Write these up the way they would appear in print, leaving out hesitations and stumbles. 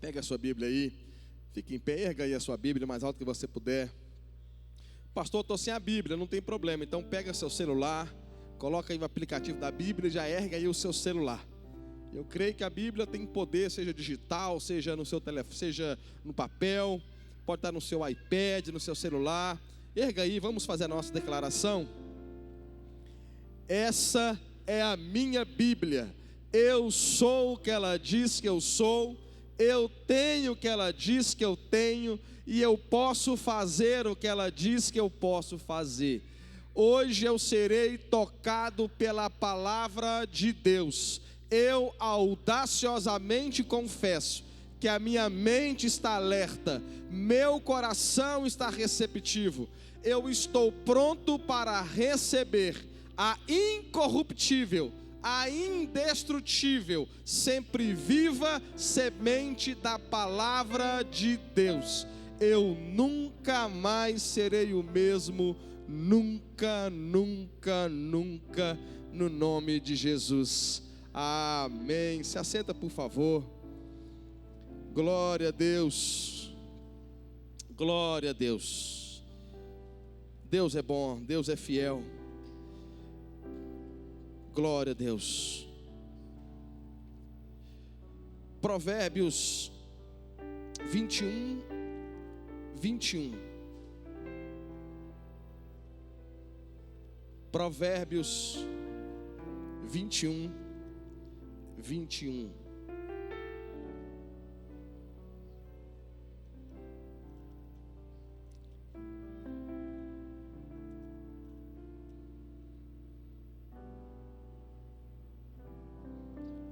Pega a sua Bíblia aí, fique em pé, erga aí a sua Bíblia o mais alto que você puder. Pastor, estou sem a Bíblia, não tem problema. Então pega seu celular, coloca aí o aplicativo da Bíblia e já erga aí o seu celular. Eu creio que a Bíblia tem poder, seja digital, seja no seu telefone, seja no papel, pode estar no seu iPad, no seu celular. Erga aí, vamos fazer a nossa declaração. Essa é a minha Bíblia. Eu sou o que ela diz que eu sou. Eu tenho o que ela diz que eu tenho, e eu posso fazer o que ela diz que eu posso fazer. Hoje eu serei tocado pela palavra de Deus. Eu audaciosamente confesso que a minha mente está alerta, meu coração está receptivo. Eu estou pronto para receber a incorruptível, a indestrutível, sempre viva semente da palavra de Deus. Eu nunca mais serei o mesmo, nunca, nunca, nunca, no nome de Jesus. Amém. Se assenta, por favor. Glória a Deus. Glória a Deus. Deus é bom, Deus é fiel. Glória a Deus. Provérbios 21. Provérbios 21.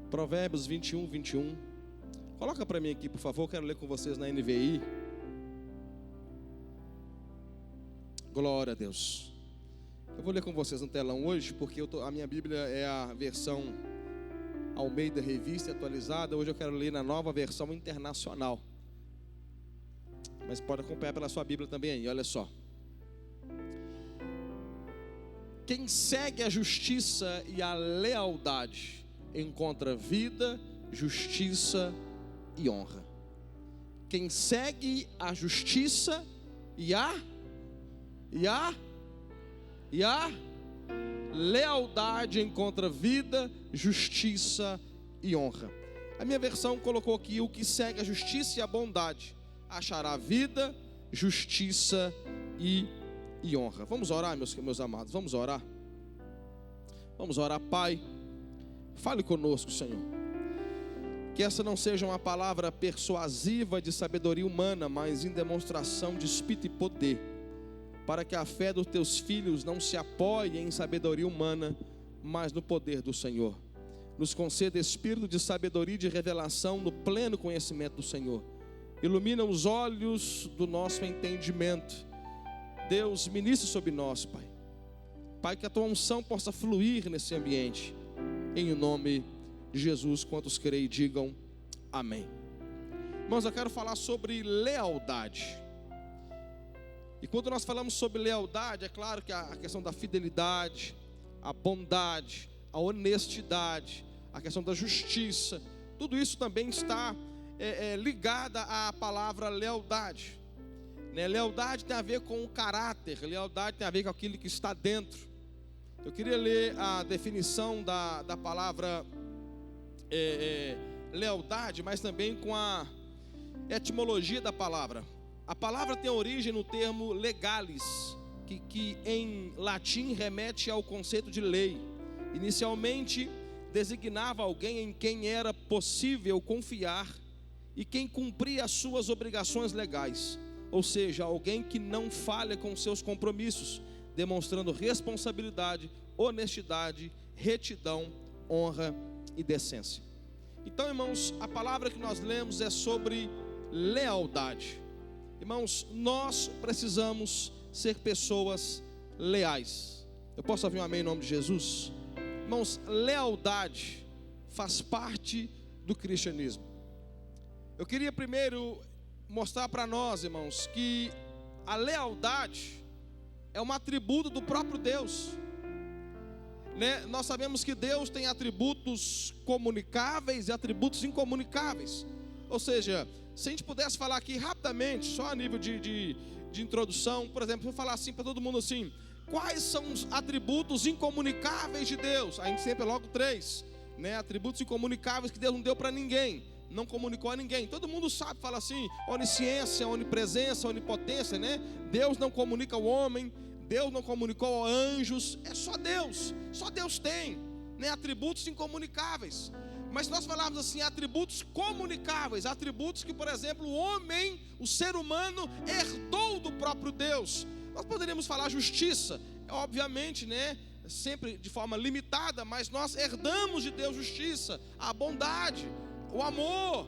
Provérbios 21. Coloca para mim aqui, por favor, quero ler com vocês na NVI. Glória a Deus. Eu vou ler com vocês no telão hoje, porque a minha Bíblia é a versão Almeida Revista Atualizada. Hoje eu quero ler na nova versão internacional. Mas pode acompanhar pela sua Bíblia também aí, olha só. Quem segue a justiça e a lealdade encontra vida, justiça e honra. Quem segue a justiça e a lealdade encontra vida, justiça e honra. A minha versão colocou aqui: o que segue a justiça e a bondade achará vida, justiça e honra. Vamos orar, meus amados, vamos orar. Vamos orar. Pai, fale conosco, Senhor. Que essa não seja uma palavra persuasiva de sabedoria humana, mas em demonstração de espírito e poder, para que a fé dos teus filhos não se apoie em sabedoria humana, mas no poder do Senhor. Nos conceda espírito de sabedoria e de revelação no pleno conhecimento do Senhor. Ilumina os olhos do nosso entendimento. Deus, ministre sobre nós, Pai. Pai, que a tua unção possa fluir nesse ambiente. Em nome de Jesus, quantos creem, digam amém. Irmãos, eu quero falar sobre lealdade. E quando nós falamos sobre lealdade, é claro que a questão da fidelidade, a bondade, a honestidade, a questão da justiça, tudo isso também está ligada à palavra lealdade. Lealdade tem a ver com o caráter, lealdade tem a ver com aquilo que está dentro. Eu queria ler a definição da palavra lealdade, mas também com a etimologia da palavra. A palavra tem origem no termo legalis, que em latim remete ao conceito de lei. Inicialmente designava alguém em quem era possível confiar e quem cumpria as suas obrigações legais, ou seja, alguém que não falha com seus compromissos, demonstrando responsabilidade, honestidade, retidão, honra e decência. Então, irmãos, a palavra que nós lemos é sobre lealdade. Irmãos, nós precisamos ser pessoas leais. Eu posso ouvir um amém em nome de Jesus? Irmãos, lealdade faz parte do cristianismo. Eu queria primeiro mostrar para nós, irmãos, que a lealdade é um atributo do próprio Deus. Nós sabemos que Deus tem atributos comunicáveis e atributos incomunicáveis. Ou seja, se a gente pudesse falar aqui rapidamente, só a nível de introdução, por exemplo, eu vou falar assim para todo mundo assim: quais são os atributos incomunicáveis de Deus? A gente sempre é logo 3, né? Atributos incomunicáveis que Deus não deu para ninguém, não comunicou a ninguém. Todo mundo sabe, fala assim: onisciência, onipresença, onipotência, né? Deus não comunica ao homem, Deus não comunicou a anjos, é só Deus tem, né? Atributos incomunicáveis. Mas se nós falarmos assim, atributos comunicáveis, atributos que, por exemplo, o homem, o ser humano, herdou do próprio Deus. Nós poderíamos falar justiça, obviamente, né? Sempre de forma limitada, mas nós herdamos de Deus justiça, a bondade, o amor.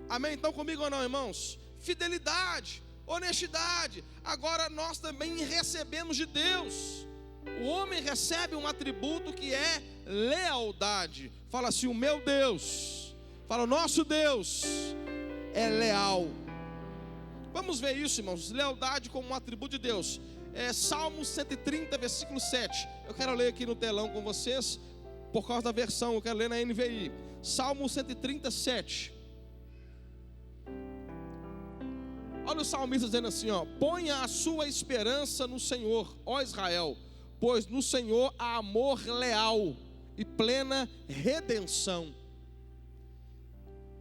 Amém? Então comigo ou não, irmãos? Fidelidade, honestidade. Agora nós também recebemos de Deus. O homem recebe um atributo que é lealdade. Fala assim: o meu Deus, fala, o nosso Deus é leal. Vamos ver isso, irmãos, lealdade como um atributo de Deus. Salmo 130, versículo 7. Eu quero ler aqui no telão com vocês, por causa da versão, eu quero ler na NVI. Salmo 137. Olha o salmista dizendo assim, ó: ponha a sua esperança no Senhor, ó Israel, pois no Senhor há amor leal e plena redenção.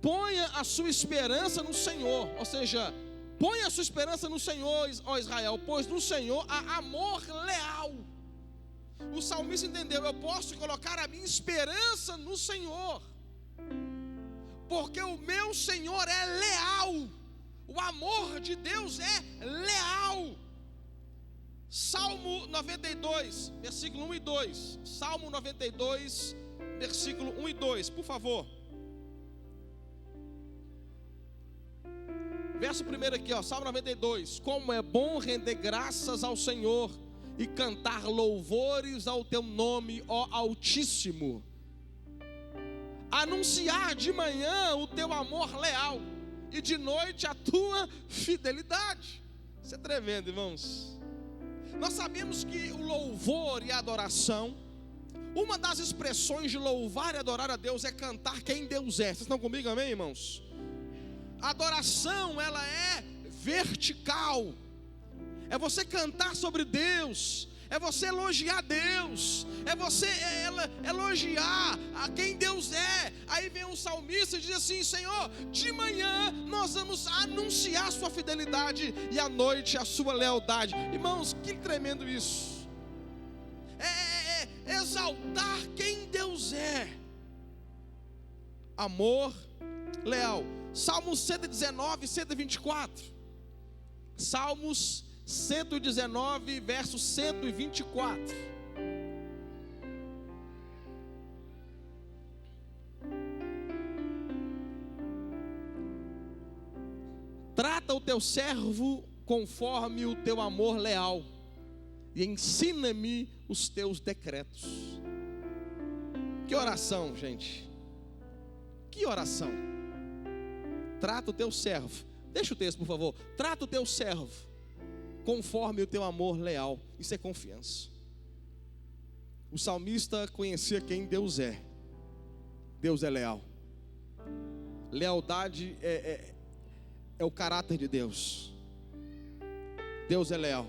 Ponha a sua esperança no Senhor, ou seja, ponha a sua esperança no Senhor, ó Israel, pois no Senhor há amor leal. O salmista entendeu: eu posso colocar a minha esperança no Senhor, porque o meu Senhor é leal. O amor de Deus é leal. Salmo 92, versículo 1 e 2. Salmo 92, versículo 1 e 2, por favor. Verso 1 aqui, ó, Salmo 92. Como é bom render graças ao Senhor e cantar louvores ao teu nome, ó Altíssimo. Anunciar de manhã o teu amor leal e de noite a tua fidelidade. Isso é tremendo, irmãos. Nós sabemos que o louvor e a adoração, uma das expressões de louvar e adorar a Deus é cantar quem Deus é. Vocês estão comigo, amém, irmãos? A adoração, ela é vertical. É você cantar sobre Deus, é você elogiar Deus, é você elogiar a quem Deus é. Aí vem um salmista e diz assim: Senhor, de manhã nós vamos anunciar a sua fidelidade e à noite a sua lealdade. Irmãos, que tremendo isso. É exaltar quem Deus é. Amor leal. Salmos 119, 124. Salmos 119, verso 124. Trata o teu servo conforme o teu amor leal, e ensina-me os teus decretos. Que oração, gente. Que oração. Trata o teu servo. Deixa o texto, por favor. Trata o teu servo conforme o teu amor leal. Isso é confiança. O salmista conhecia quem Deus é. Deus é leal. Lealdade é o caráter de Deus. Deus é leal.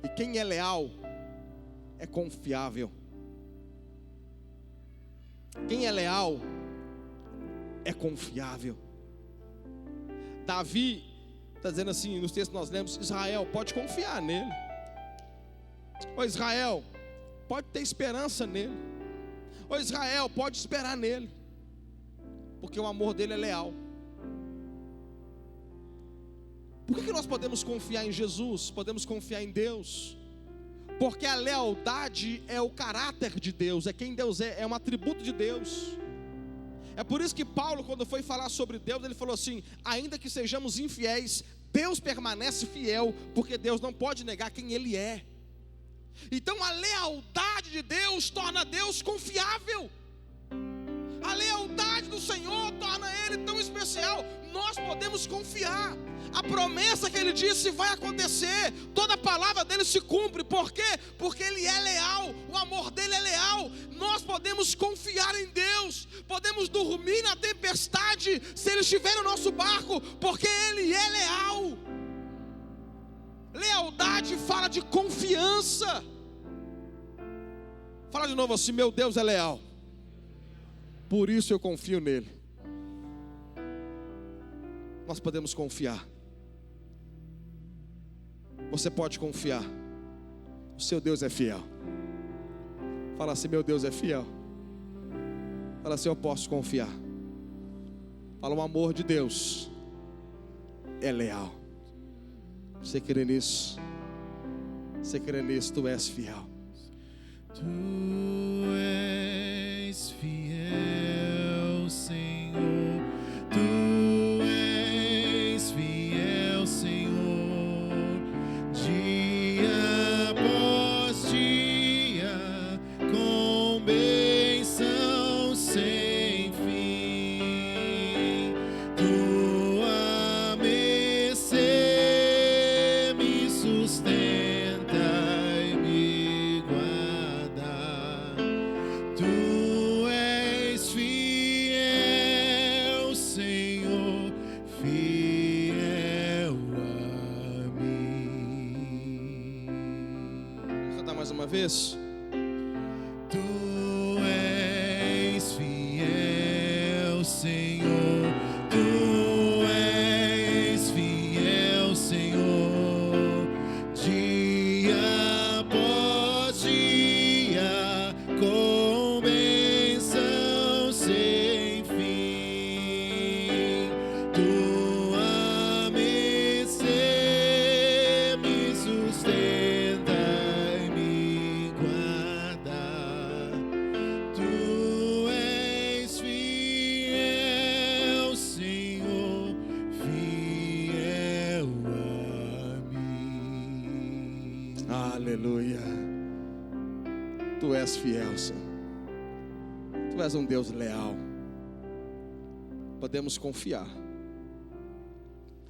E quem é leal é confiável. Quem é leal é confiável. Davi está dizendo assim, nos textos que nós lemos: Israel, pode confiar nele. Ô Israel, pode ter esperança nele. Ô Israel, pode esperar nele, porque o amor dele é leal. Por que nós podemos confiar em Jesus? Podemos confiar em Deus? Porque a lealdade é o caráter de Deus, é quem Deus é um atributo de Deus. É por isso que Paulo, quando foi falar sobre Deus, ele falou assim: ainda que sejamos infiéis, Deus permanece fiel, porque Deus não pode negar quem Ele é. Então a lealdade de Deus torna Deus confiável. A lealdade do Senhor torna Ele tão especial. Nós podemos confiar. A promessa que Ele disse vai acontecer. Toda palavra dEle se cumpre. Por quê? Porque Ele é leal. O amor dEle é leal. Nós podemos confiar em Deus. podemos dormir na tempestade se Ele estiver no nosso barco, porque Ele é leal. Lealdade fala de confiança. Fala de novo assim: meu Deus é leal, por isso eu confio nele. Nós podemos confiar. Você pode confiar. O seu Deus é fiel. Fala assim: meu Deus é fiel. Fala assim: eu posso confiar. Fala: o amor de Deus é leal. Você crê nisso? Você crê nisso? Tu és fiel. Tu és fiel, Senhor. Tu és fiel, Senhor. Dia após dia, com bênção sem fim. Tua mercê me sustenta e me guarda. Tu és fiel, Senhor, fiel a mim. Vamos cantar mais uma vez? Tu és fiel, Senhor. Tu és fiel, Senhor. Dia após dia, com bênção sem fim. Tua mercê me sustenta e me guarda. Tu és fiel, Senhor, fiel a mim. Aleluia. Tu és fiel, Senhor. Tu és um Deus leal. Podemos confiar.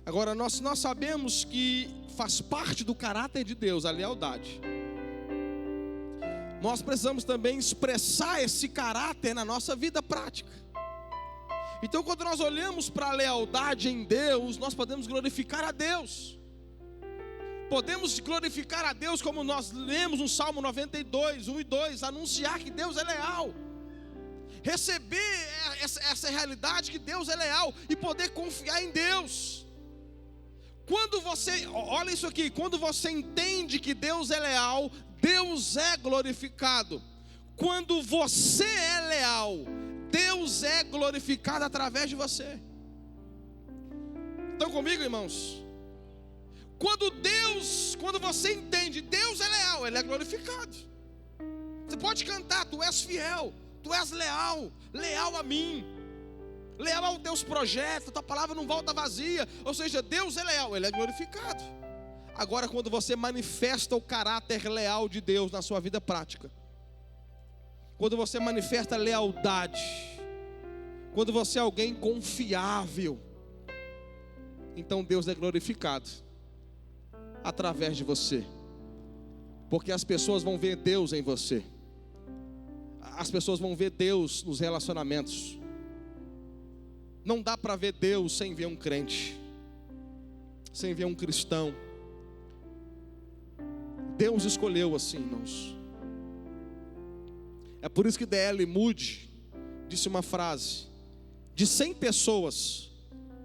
Agora nós sabemos que faz parte do caráter de Deus a lealdade. Nós precisamos também expressar esse caráter na nossa vida prática. Então, quando nós olhamos para a lealdade em Deus, nós podemos glorificar a Deus. Podemos glorificar a Deus como nós lemos no Salmo 92, 1 e 2, anunciar que Deus é leal. Receber essa realidade que Deus é leal e poder confiar em Deus. Quando você, olha isso aqui, quando você entende que Deus é leal, Deus é glorificado. Quando você é leal, Deus é glorificado através de você. Estão comigo, irmãos? Quando você entende, Deus é leal, Ele é glorificado. Você pode cantar: tu és fiel, tu és leal, leal a mim, leal aos teus projetos, tua palavra não volta vazia. Ou seja, Deus é leal, Ele é glorificado. Agora, quando você manifesta o caráter leal de Deus na sua vida prática, quando você manifesta lealdade, quando você é alguém confiável, então Deus é glorificado através de você, porque as pessoas vão ver Deus em você, as pessoas vão ver Deus nos relacionamentos. Não dá para ver Deus sem ver um crente, sem ver um cristão. Deus escolheu assim, irmãos. É por isso que D.L. Moody disse uma frase: de 100 pessoas,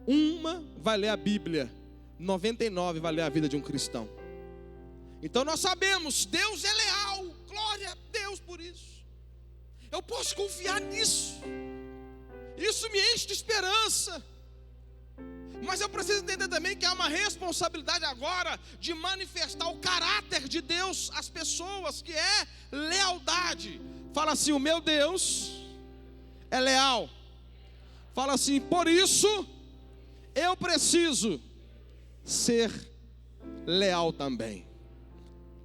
uma vai ler a Bíblia, 99 vai ler a vida de um cristão. Então nós sabemos, Deus é leal, glória a Deus por isso. Eu posso confiar nisso, isso me enche de esperança. Mas eu preciso entender também que há uma responsabilidade agora de manifestar o caráter de Deus às pessoas, que é lealdade. Fala assim: o meu Deus é leal. Fala assim: por isso eu preciso ser leal também.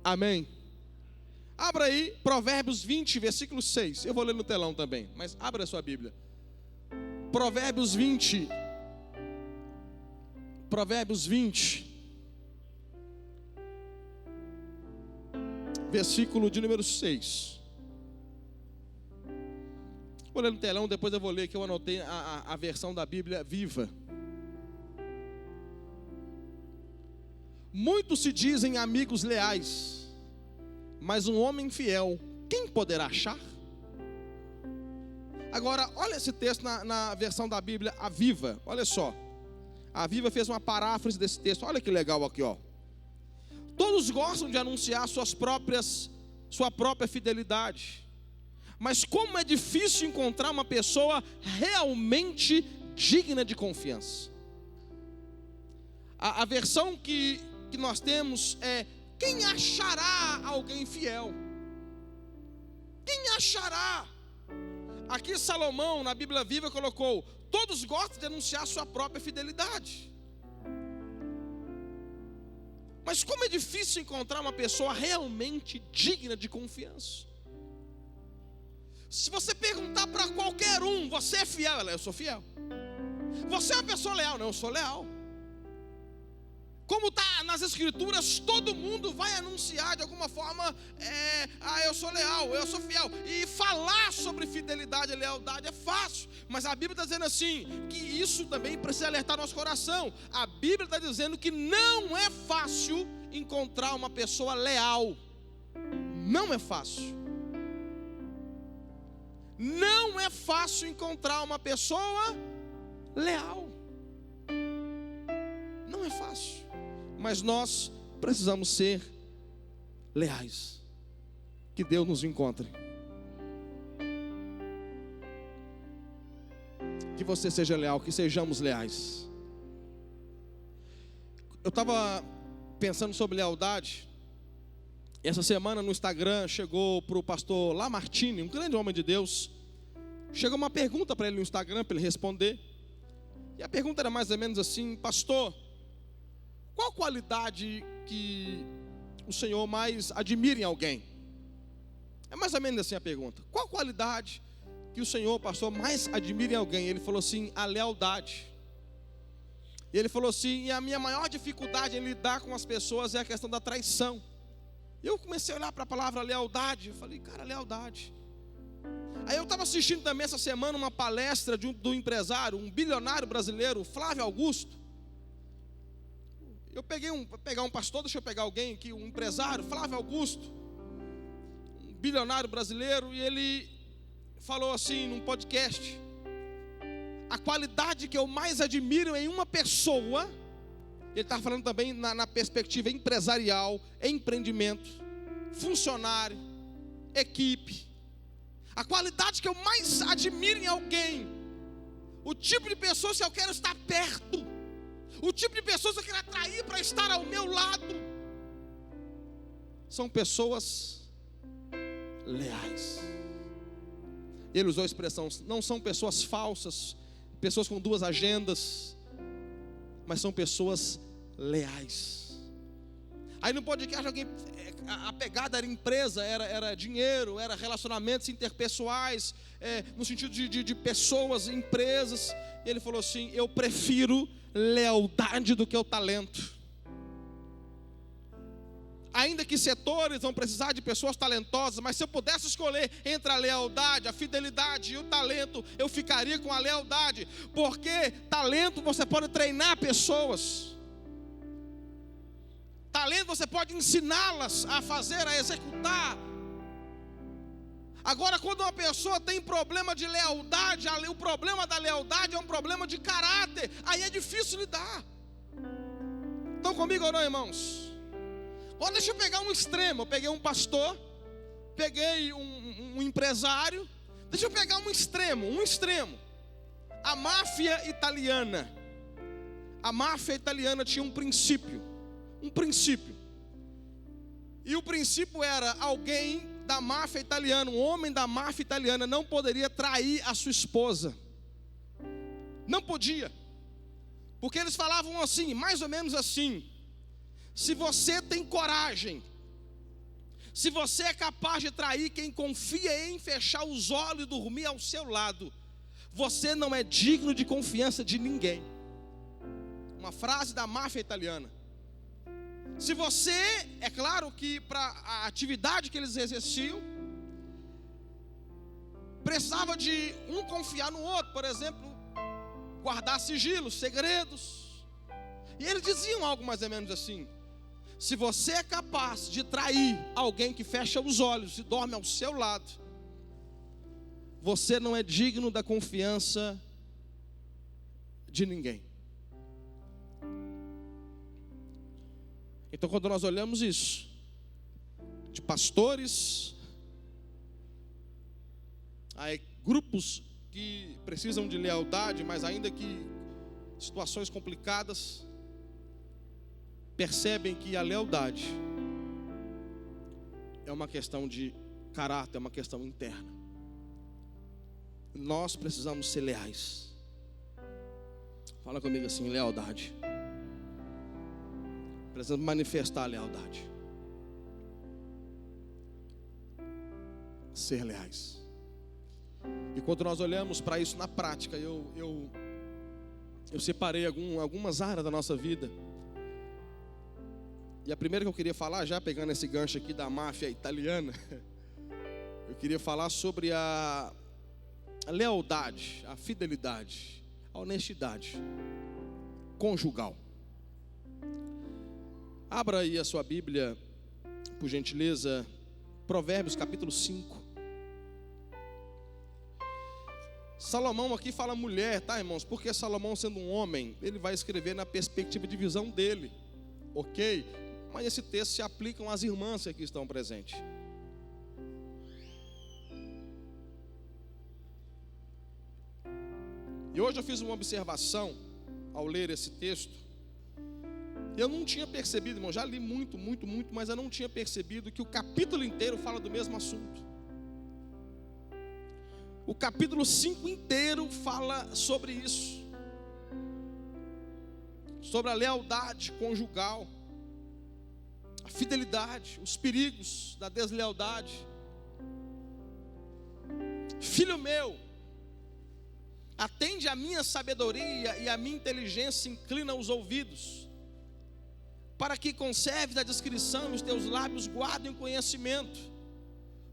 Amém? Abra aí Provérbios 20, versículo 6. Eu vou ler no telão também, mas abra a sua Bíblia. Provérbios 20, versículo de número 6. Vou ler no telão, depois eu vou ler que eu anotei a versão da Bíblia Viva. Muitos se dizem amigos leais, mas um homem fiel, quem poderá achar? Agora, olha esse texto na versão da Bíblia, a Viva. Olha só. A Viva fez uma paráfrase desse texto. Olha que legal aqui, ó. Todos gostam de anunciar sua própria fidelidade. Mas como é difícil encontrar uma pessoa realmente digna de confiança. A versão que nós temos é: quem achará alguém fiel? Quem achará? Aqui Salomão, na Bíblia Viva, colocou: todos gostam de anunciar sua própria fidelidade. Mas como é difícil encontrar uma pessoa realmente digna de confiança. Se você perguntar para qualquer um: você é fiel? Ela: eu sou fiel. Você é uma pessoa leal? Não, eu sou leal. Como está nas escrituras, todo mundo vai anunciar de alguma forma: eu sou leal, eu sou fiel. E falar sobre fidelidade e lealdade é fácil, mas a Bíblia está dizendo assim, que isso também precisa alertar nosso coração. A Bíblia está dizendo que não é fácil encontrar uma pessoa leal. Não é fácil. Não é fácil encontrar uma pessoa leal. Não é fácil. Mas nós precisamos ser leais. Que Deus nos encontre. Que você seja leal, que sejamos leais. Eu estava pensando sobre lealdade. Essa semana no Instagram chegou para o pastor Lamartine, um grande homem de Deus. Chegou uma pergunta para ele no Instagram, para ele responder. E a pergunta era mais ou menos assim: pastor, qual qualidade que o Senhor mais admira em alguém? É mais ou menos assim a pergunta. Qual qualidade que o Senhor, pastor, mais admira em alguém? Ele falou assim: a lealdade. E ele falou assim: e a minha maior dificuldade em lidar com as pessoas é a questão da traição. E eu comecei a olhar para a palavra lealdade. Eu falei: cara, lealdade. Aí eu estava assistindo também essa semana uma palestra do empresário, um bilionário brasileiro, Flávio Augusto. Eu pegar um pastor, deixa eu pegar alguém aqui, um empresário, Flávio Augusto, um bilionário brasileiro, e ele falou assim num podcast: a qualidade que eu mais admiro em uma pessoa, ele estava falando também na perspectiva empresarial, empreendimento, funcionário, equipe. A qualidade que eu mais admiro em alguém, o tipo de pessoas que eu quero estar perto, o tipo de pessoas que eu quero atrair para estar ao meu lado, são pessoas leais. Ele usou a expressão: não são pessoas falsas, pessoas com duas agendas, mas são pessoas leais. Aí no podcast alguém, a pegada era empresa, era dinheiro, era relacionamentos interpessoais, no sentido de pessoas, empresas. Ele falou assim: eu prefiro lealdade do que o talento. Ainda que setores vão precisar de pessoas talentosas, mas se eu pudesse escolher entre a lealdade, a fidelidade e o talento, eu ficaria com a lealdade. Porque talento você pode treinar pessoas. Talento você pode ensiná-las a fazer, a executar. Agora, quando uma pessoa tem problema de lealdade, o problema da lealdade é um problema de caráter. Aí é difícil lidar. Estão comigo ou não, irmãos? Agora deixa eu pegar um extremo. Eu peguei um pastor, peguei um empresário. Deixa eu pegar um extremo. A máfia italiana. A máfia italiana tinha um princípio. E o princípio era: alguém da máfia italiana, um homem da máfia italiana, não poderia trair a sua esposa. Não podia. Porque eles falavam assim, mais ou menos assim: se você tem coragem, se você é capaz de trair quem confia em fechar os olhos e dormir ao seu lado, você não é digno de confiança de ninguém. Uma frase da máfia italiana. Se você, é claro que para a atividade que eles exerciam, precisava de um confiar no outro, por exemplo, guardar sigilos, segredos. E eles diziam algo mais ou menos assim: se você é capaz de trair alguém que fecha os olhos e dorme ao seu lado, você não é digno da confiança de ninguém. Então, quando nós olhamos isso, de pastores, há grupos que precisam de lealdade, mas ainda que situações complicadas, percebem que a lealdade é uma questão de caráter, é uma questão interna. Nós precisamos ser leais. Fala comigo assim: lealdade. Precisamos manifestar a lealdade. Ser leais. E quando nós olhamos para isso na prática, eu separei algumas áreas da nossa vida. E a primeira que eu queria falar, já pegando esse gancho aqui da máfia italiana, eu queria falar sobre a lealdade, a fidelidade, a honestidade conjugal. Abra aí a sua Bíblia, por gentileza, Provérbios capítulo 5. Salomão aqui fala mulher, tá, irmãos? Porque Salomão, sendo um homem, ele vai escrever na perspectiva de visão dele, ok? Mas esse texto se aplica às irmãs que aqui estão presentes. E hoje eu fiz uma observação ao ler esse texto. Eu não tinha percebido, irmão, já li muito, mas eu não tinha percebido que o capítulo inteiro fala do mesmo assunto. O capítulo 5 inteiro fala sobre isso. Sobre a lealdade conjugal, a fidelidade, os perigos da deslealdade. Filho meu, atende a minha sabedoria e a minha inteligência, inclina os ouvidos, para que conserves a discrição e os teus lábios guardem o conhecimento,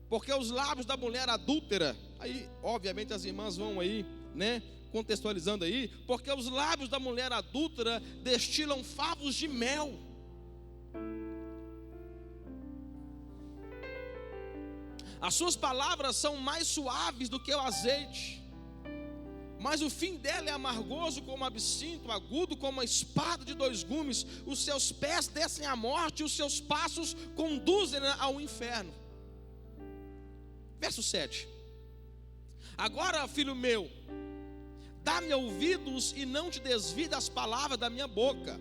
porque os lábios da mulher adúltera, aí obviamente as irmãs vão aí, né, contextualizando aí, porque os lábios da mulher adúltera destilam favos de mel. As suas palavras são mais suaves do que o azeite, mas o fim dela é amargoso como absinto, agudo como uma espada de dois gumes. Os seus pés descem à morte e os seus passos conduzem ao inferno. Verso 7. Agora, filho meu, dá-me ouvidos e não te desvie das palavras da minha boca.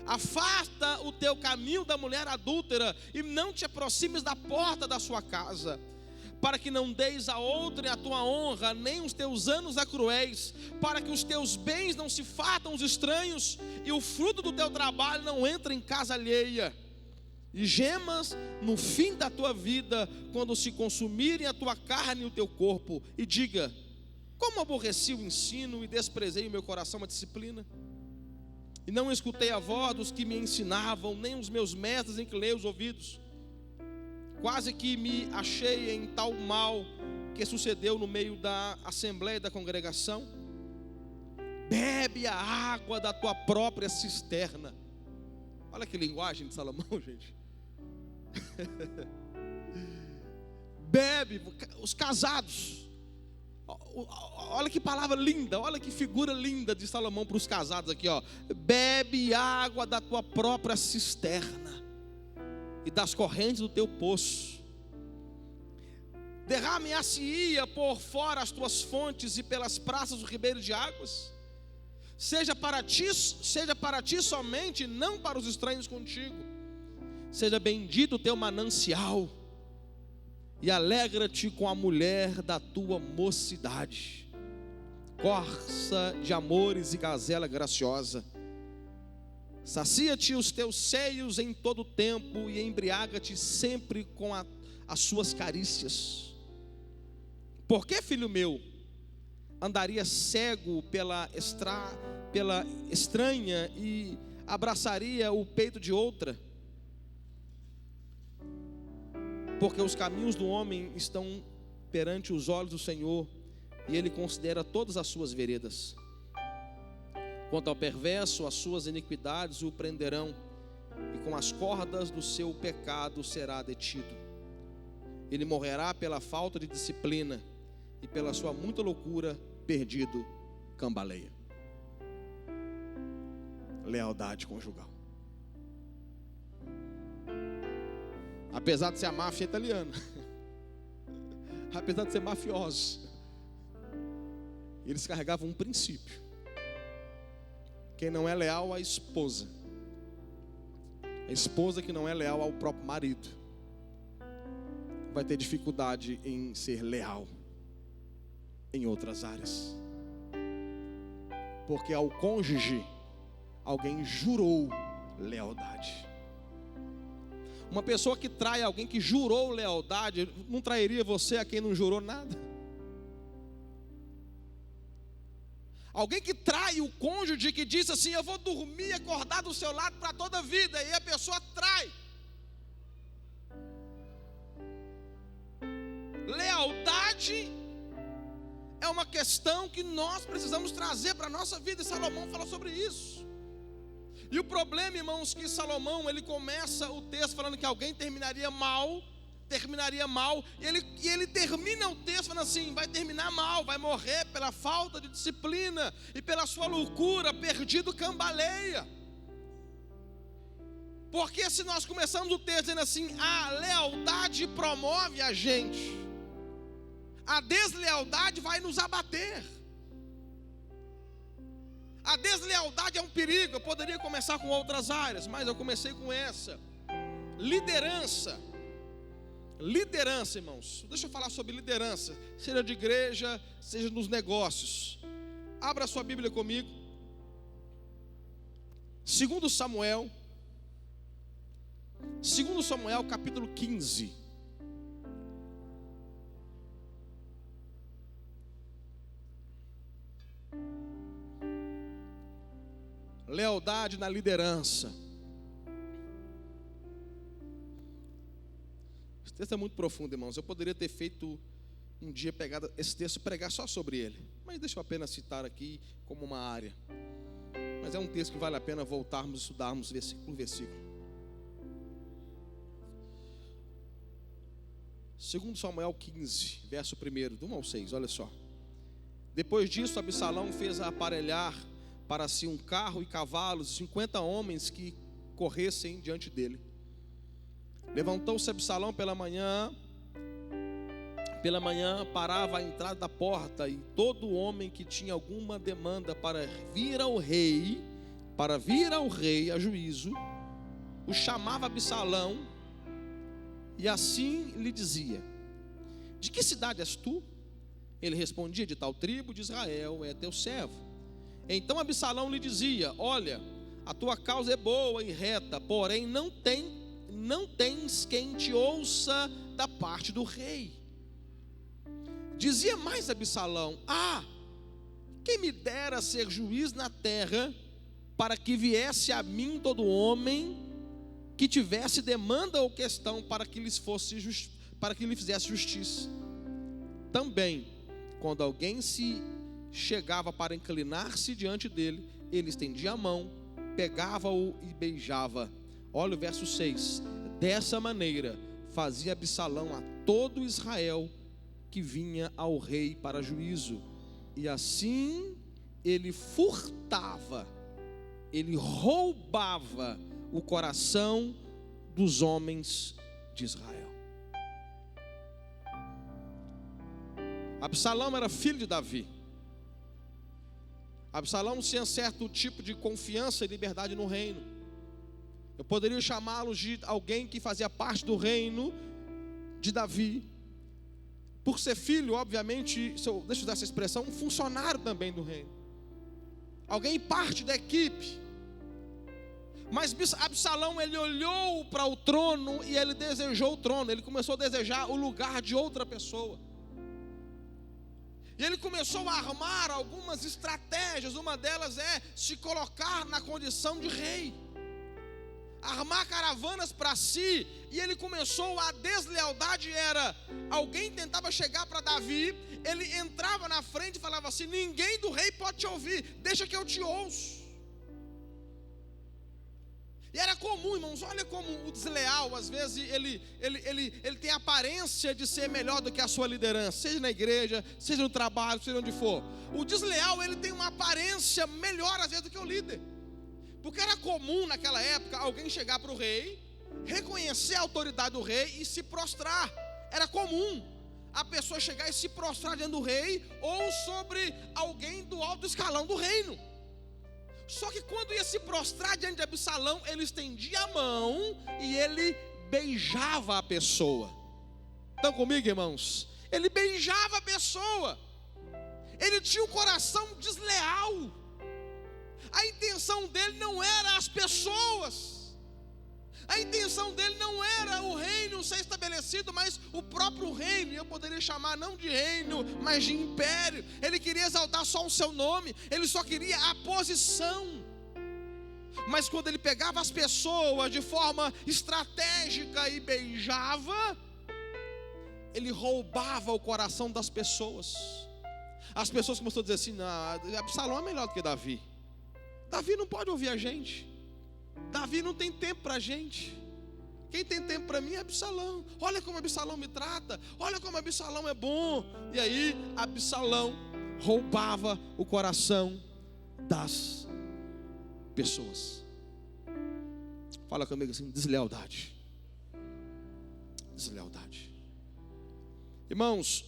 Afasta o teu caminho da mulher adúltera e não te aproximes da porta da sua casa, para que não deis a outrem a tua honra, nem os teus anos a cruéis, para que os teus bens não se fartam os estranhos, e o fruto do teu trabalho não entre em casa alheia. E gemas no fim da tua vida, quando se consumirem a tua carne e o teu corpo, e diga: como aborreci o ensino e desprezei o meu coração a disciplina. E não escutei a voz dos que me ensinavam, nem os meus mestres inclinei os ouvidos. Quase que me achei em tal mal que sucedeu no meio da assembleia e da congregação. Bebe a água da tua própria cisterna. Olha que linguagem de Salomão, gente. Bebe, os casados. Olha que palavra linda, olha que figura linda de Salomão para os casados aqui, ó. Bebe água da tua própria cisterna e das correntes do teu poço. Derrame-a-se-ia por fora as tuas fontes e pelas praças do ribeiro de águas. Seja para ti somente, não para os estranhos contigo. Seja bendito o teu manancial, e alegra-te com a mulher da tua mocidade, corça de amores e gazela graciosa. Sacia-te os teus seios em todo o tempo, e embriaga-te sempre com as suas carícias. Por que, filho meu, andaria cego pela estranha e abraçaria o peito de outra? Porque os caminhos do homem estão perante os olhos do Senhor, e Ele considera todas as suas veredas. Quanto ao perverso, as suas iniquidades o prenderão, e com as cordas do seu pecado será detido. Ele morrerá pela falta de disciplina, e pela sua muita loucura, perdido, cambaleia. Lealdade conjugal. Apesar de ser a máfia italiana, apesar de ser mafiosos, eles carregavam um princípio: quem não é leal à esposa, a esposa que não é leal ao próprio marido, vai ter dificuldade em ser leal em outras áreas, porque ao cônjuge alguém jurou lealdade. Uma pessoa que trai alguém que jurou lealdade, não trairia você a quem não jurou nada? Alguém que trai o cônjuge, que diz assim: eu vou dormir e acordar do seu lado para toda a vida, e a pessoa trai. Lealdade é uma questão que nós precisamos trazer para a nossa vida, e Salomão fala sobre isso. E o problema, irmãos, que Salomão, ele começa o texto falando que alguém terminaria mal, e ele termina o texto falando assim: vai terminar mal, vai morrer pela falta de disciplina, e pela sua loucura, perdido, cambaleia. Porque se nós começamos o texto dizendo assim: a lealdade promove a gente, a deslealdade vai nos abater. A deslealdade é um perigo. Eu poderia começar com outras áreas, mas eu comecei com essa. Liderança, irmãos. Deixa eu falar sobre liderança, seja de igreja, seja nos negócios. Abra sua Bíblia comigo. 2 Samuel capítulo 15. Lealdade na liderança. Esse texto é muito profundo, irmãos. Eu poderia ter feito um dia pegado esse texto e pregar só sobre ele, mas deixa eu apenas citar aqui como uma área. Mas é um texto que vale a pena voltarmos e estudarmos versículo por versículo. 2 Samuel 15, verso 1, do 1 ao 6, olha só. Depois disso, Absalão fez aparelhar para si um carro e cavalos, 50 homens que corressem diante dele. Levantou-se Absalão pela manhã, parava à entrada da porta, e todo homem que tinha alguma demanda para vir ao rei a juízo, o chamava Absalão, e assim lhe dizia: de que cidade és tu? Ele respondia: de tal tribo de Israel é teu servo. Então Absalão lhe dizia: olha, a tua causa é boa e reta, porém não tens quem te ouça da parte do rei. Dizia mais Absalão: quem me dera ser juiz na terra, para que viesse a mim todo homem que tivesse demanda ou questão, para que lhe fizesse justiça. Também, quando alguém se chegava para inclinar-se diante dele, ele estendia a mão, pegava-o e beijava. Olha o verso 6. Dessa maneira fazia Absalão a todo Israel que vinha ao rei para juízo. E assim ele furtava, ele roubava o coração dos homens de Israel. Absalão era filho de Davi. Absalão tinha certo tipo de confiança e liberdade no reino. Eu poderia chamá-lo de alguém que fazia parte do reino de Davi. Por ser filho, obviamente, deixa eu usar essa expressão, um funcionário também do reino. Alguém parte da equipe. Mas Absalão, ele olhou para o trono e ele desejou o trono. Ele começou a desejar o lugar de outra pessoa. E ele começou a armar algumas estratégias. Uma delas é se colocar na condição de rei. armar caravanas para si, e ele começou a deslealdade. Era, alguém tentava chegar para Davi, ele entrava na frente e falava assim: ninguém do rei pode te ouvir, deixa que eu te ouço. E era comum, irmãos, olha como o desleal, às vezes, ele tem a aparência de ser melhor do que a sua liderança, seja na igreja, seja no trabalho, seja onde for. O desleal, ele tem uma aparência melhor, às vezes, do que o líder. Porque era comum naquela época alguém chegar para o rei, reconhecer a autoridade do rei e se prostrar. Era comum a pessoa chegar e se prostrar diante do rei ou sobre alguém do alto escalão do reino. Só que quando ia se prostrar diante de Absalão, ele estendia a mão e ele beijava a pessoa. Estão comigo, irmãos? Ele beijava a pessoa. Ele tinha um coração desleal. A intenção dele não era as pessoas. A intenção dele não era o reino ser estabelecido, mas o próprio reino. Eu poderia chamar não de reino, mas de império. Ele queria exaltar só o seu nome. Ele só queria a posição. Mas quando ele pegava as pessoas de forma estratégica e beijava, ele roubava o coração das pessoas. As pessoas começaram a dizer assim: não, Absalão é melhor do que Davi. Davi não pode ouvir a gente. Davi não tem tempo para a gente. Quem tem tempo para mim é Absalão. Olha como Absalão me trata. Olha como Absalão é bom. E aí Absalão roubava o coração das pessoas. Fala comigo assim: deslealdade. Deslealdade. Irmãos,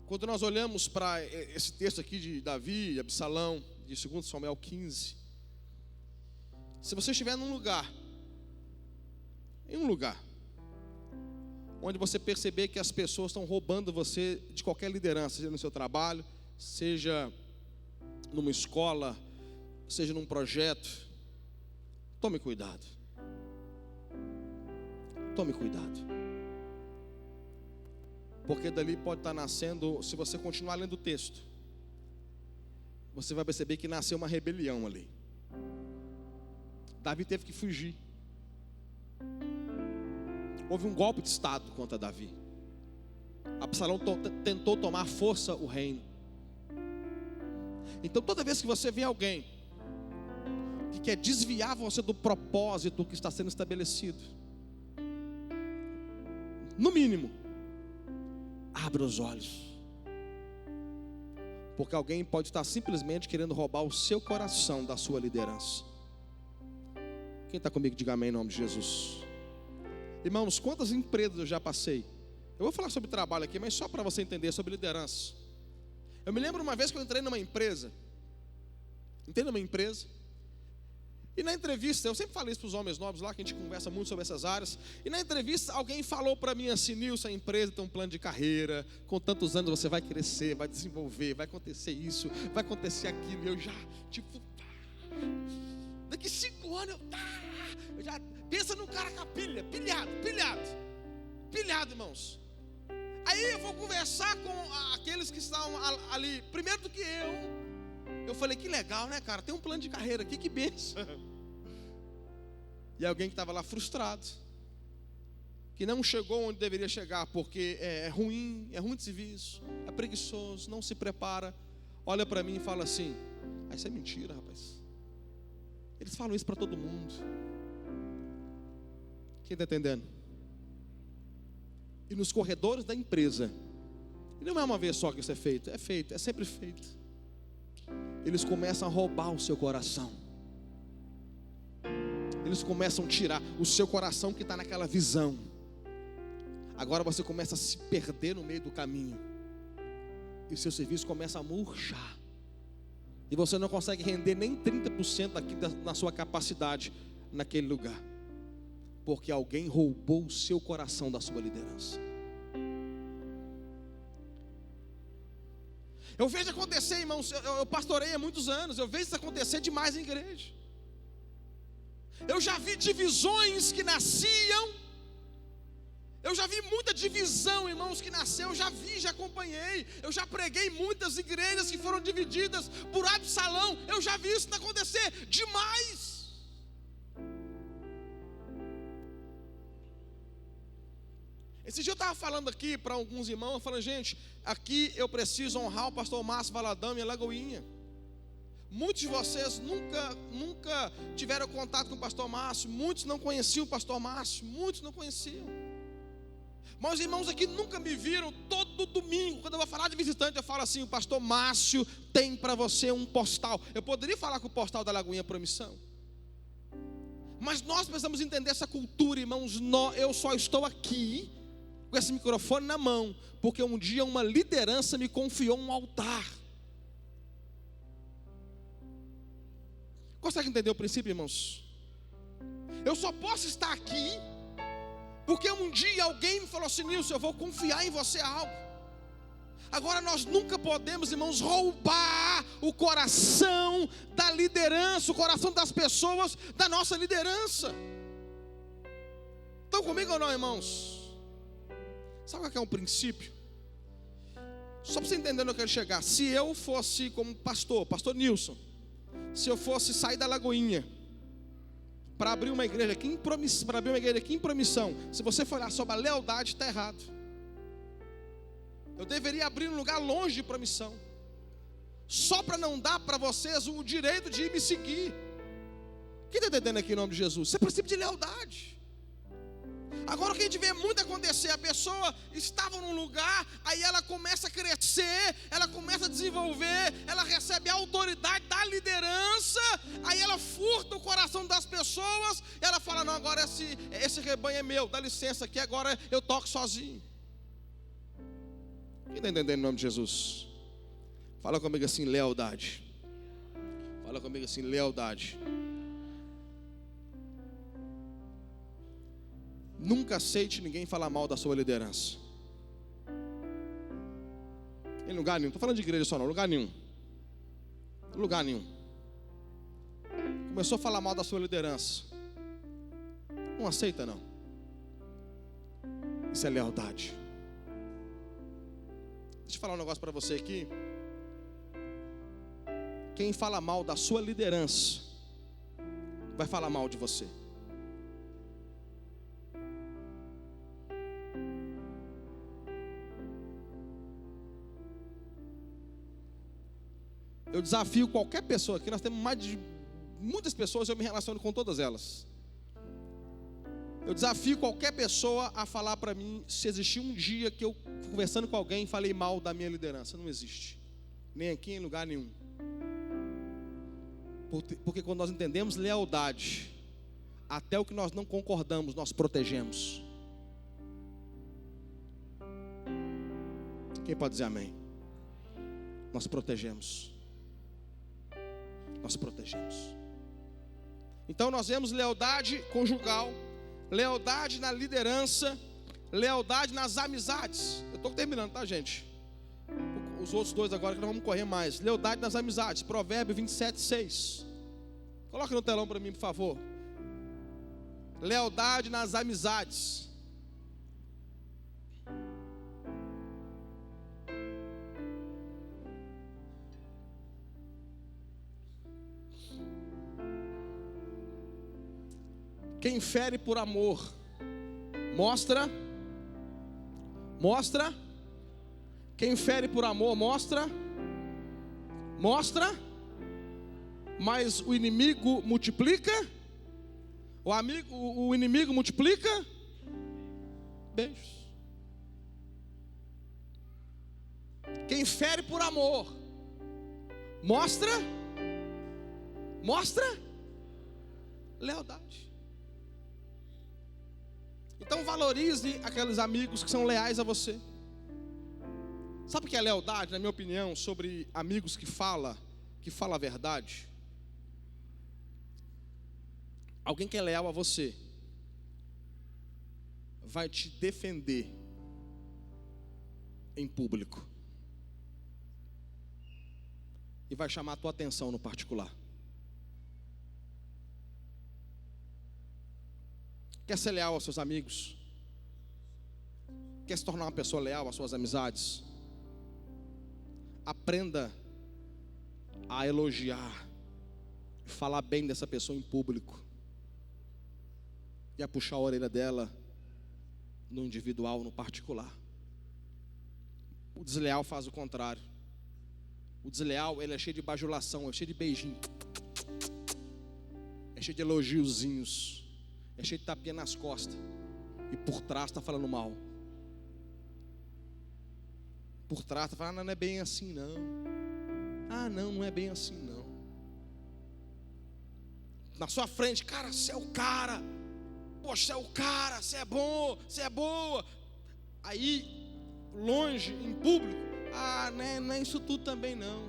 quando nós olhamos para esse texto aqui de Davi e Absalão, de 2 Samuel 15, se você estiver em um lugar onde você perceber que as pessoas estão roubando você de qualquer liderança, seja no seu trabalho, seja numa escola, seja num projeto, tome cuidado. Tome cuidado. Porque dali pode estar nascendo, se você continuar lendo o texto, você vai perceber que nasceu uma rebelião ali. Davi teve que fugir. Houve um golpe de estado contra Davi. Absalão tentou tomar à força o reino. Então toda vez que você vê alguém que quer desviar você do propósito que está sendo estabelecido, no mínimo, abra os olhos. Porque alguém pode estar simplesmente querendo roubar o seu coração da sua liderança. Quem está comigo, diga amém em nome de Jesus. Irmãos, quantas empresas eu já passei? Eu vou falar sobre trabalho aqui, mas só para você entender sobre liderança. Eu me lembro uma vez que eu entrei numa empresa. E na entrevista, eu sempre falei isso para os homens novos lá, que a gente conversa muito sobre essas áreas. E na entrevista, alguém falou para mim assim: Nilson, a empresa tem um plano de carreira. Com tantos anos você vai crescer, vai desenvolver, vai acontecer isso, vai acontecer aquilo. E eu já, daqui 5 anos eu já pensa num cara com a pilhado, irmãos. Aí eu vou conversar com aqueles que estão ali primeiro do que eu falei: que legal, né, cara? Tem um plano de carreira aqui, que bênção. E alguém que estava lá frustrado, que não chegou onde deveria chegar, porque é ruim de serviço, é preguiçoso, não se prepara, olha para mim e fala assim: isso é mentira, rapaz. Eles falam isso para todo mundo. Quem está entendendo? E nos corredores da empresa, e não é uma vez só que isso é feito, é sempre feito. Eles começam a roubar o seu coração. Eles começam a tirar o seu coração que está naquela visão. Agora você começa a se perder no meio do caminho. E o seu serviço começa a murchar. E você não consegue render nem 30% aqui da sua capacidade naquele lugar. Porque alguém roubou o seu coração da sua liderança. Eu vejo acontecer, irmãos, eu pastorei há muitos anos, eu vejo isso acontecer demais em igreja. Eu já vi divisões que nasciam, eu já vi muita divisão, irmãos, que nasceu, eu já vi, já acompanhei, eu já preguei muitas igrejas que foram divididas por Absalão, eu já vi isso acontecer demais. Esse dia eu estava falando aqui para alguns irmãos, falando, gente, aqui eu preciso honrar o pastor Márcio Valadão e a Lagoinha. Muitos de vocês nunca tiveram contato com o pastor Márcio, muitos não conheciam o pastor Márcio, muitos não conheciam. Mas os irmãos aqui nunca me viram. Todo domingo, quando eu vou falar de visitante, eu falo assim: o pastor Márcio tem para você um postal. Eu poderia falar com o postal da Lagoinha Promissão, mas nós precisamos entender essa cultura, irmãos. Eu só estou aqui com esse microfone na mão porque um dia uma liderança me confiou um altar. Consegue entender o princípio, irmãos? Eu só posso estar aqui porque um dia alguém me falou assim: Nilson, eu vou confiar em você algo. Agora nós nunca podemos, irmãos, roubar o coração da liderança, o coração das pessoas da nossa liderança. Estão comigo ou não, irmãos? Sabe qual que é um princípio? Só para você entender onde eu quero chegar. Se eu fosse como pastor Nilson, se eu fosse sair da Lagoinha para abrir uma igreja aqui em Promissão, se você for olhar sobre a lealdade, está errado. Eu deveria abrir um lugar longe de Promissão, só para não dar para vocês o direito de me seguir. Quem está entendendo aqui em nome de Jesus? Isso é princípio de lealdade. Agora o que a gente vê muito acontecer, a pessoa estava num lugar, aí ela começa a crescer, ela começa a desenvolver, ela recebe a autoridade da liderança, aí ela furta o coração das pessoas, ela fala: não, agora esse rebanho é meu, dá licença aqui, agora eu toco sozinho. Quem está entendendo em nome de Jesus? Fala comigo assim: lealdade. Fala comigo assim: lealdade. Nunca aceite ninguém falar mal da sua liderança. Em lugar nenhum. Estou falando de igreja só não. Lugar nenhum. Lugar nenhum. Começou a falar mal da sua liderança. Não aceita não. Isso é lealdade. Deixa eu falar um negócio para você aqui. Quem fala mal da sua liderança vai falar mal de você. Eu desafio qualquer pessoa aqui, nós temos mais de muitas pessoas, eu me relaciono com todas elas. Eu desafio qualquer pessoa a falar para mim se existir um dia que eu, conversando com alguém, falei mal da minha liderança. Não existe. Nem aqui, em lugar nenhum. Porque quando nós entendemos lealdade, até o que nós não concordamos, nós protegemos. Quem pode dizer amém? Nós protegemos. Nós protegemos. Então nós vemos lealdade conjugal, lealdade na liderança, lealdade nas amizades. Eu estou terminando, tá, gente? Os outros dois agora que nós vamos correr mais. Lealdade nas amizades, Provérbio 27:6. Coloca no telão para mim, por favor. Lealdade nas amizades. Quem fere por amor, mostra. Quem fere por amor, mostra. Mas o inimigo multiplica. O inimigo multiplica beijos. Quem fere por amor, mostra lealdade. Então valorize aqueles amigos que são leais a você. Sabe o que é lealdade, na minha opinião, sobre amigos que fala a verdade? Alguém que é leal a você vai te defender em público e vai chamar a tua atenção no particular. Quer ser leal aos seus amigos? Quer se tornar uma pessoa leal às suas amizades? Aprenda a elogiar, falar bem dessa pessoa em público, e a puxar a orelha dela no individual, no particular. O desleal faz o contrário. O desleal, ele é cheio de bajulação, é cheio de beijinho, é cheio de elogiozinhos, é cheio de tapinha nas costas, e por trás está falando mal. Por trás está falando, não é bem assim não. Não é bem assim não. Na sua frente, cara, você é o cara. Poxa, você é o cara, você é bom, você é boa. Aí, longe, em público, não é isso tudo também não.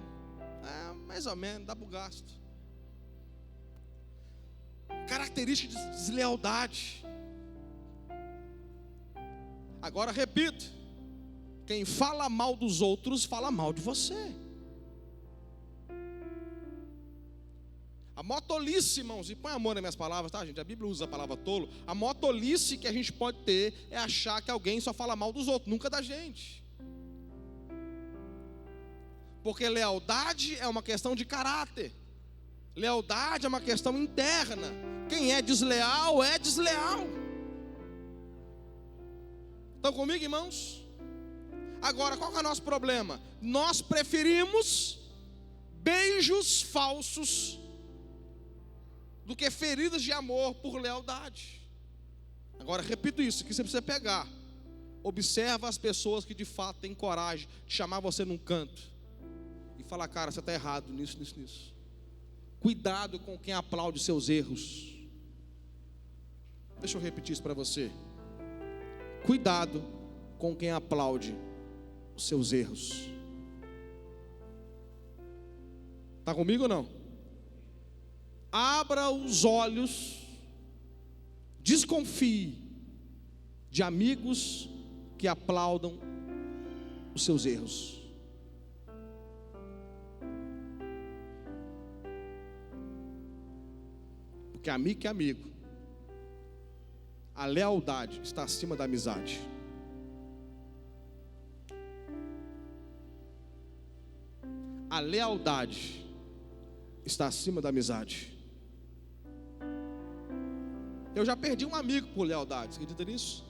Mais ou menos, dá pro gasto. Característica de deslealdade. Agora repito, quem fala mal dos outros, fala mal de você. A maior tolice, irmãos, e põe amor nas minhas palavras, tá, gente? A Bíblia usa a palavra tolo. A maior tolice que a gente pode ter é achar que alguém só fala mal dos outros, nunca da gente. Porque lealdade é uma questão de caráter. Lealdade é uma questão interna. Quem é desleal, é desleal. Estão comigo, irmãos? Agora, qual que é o nosso problema? Nós preferimos beijos falsos do que feridas de amor por lealdade. Agora, repito isso, que você precisa pegar. Observa as pessoas que de fato têm coragem de chamar você num canto e falar, cara, você está errado nisso. Cuidado com quem aplaude seus erros. Deixa eu repetir isso para você. Cuidado com quem aplaude os seus erros. Está comigo ou não? Abra os olhos, desconfie de amigos que aplaudam os seus erros. Porque amigo é amigo. A lealdade está acima da amizade. A lealdade está acima da amizade. Eu já perdi um amigo por lealdade, você acredita nisso?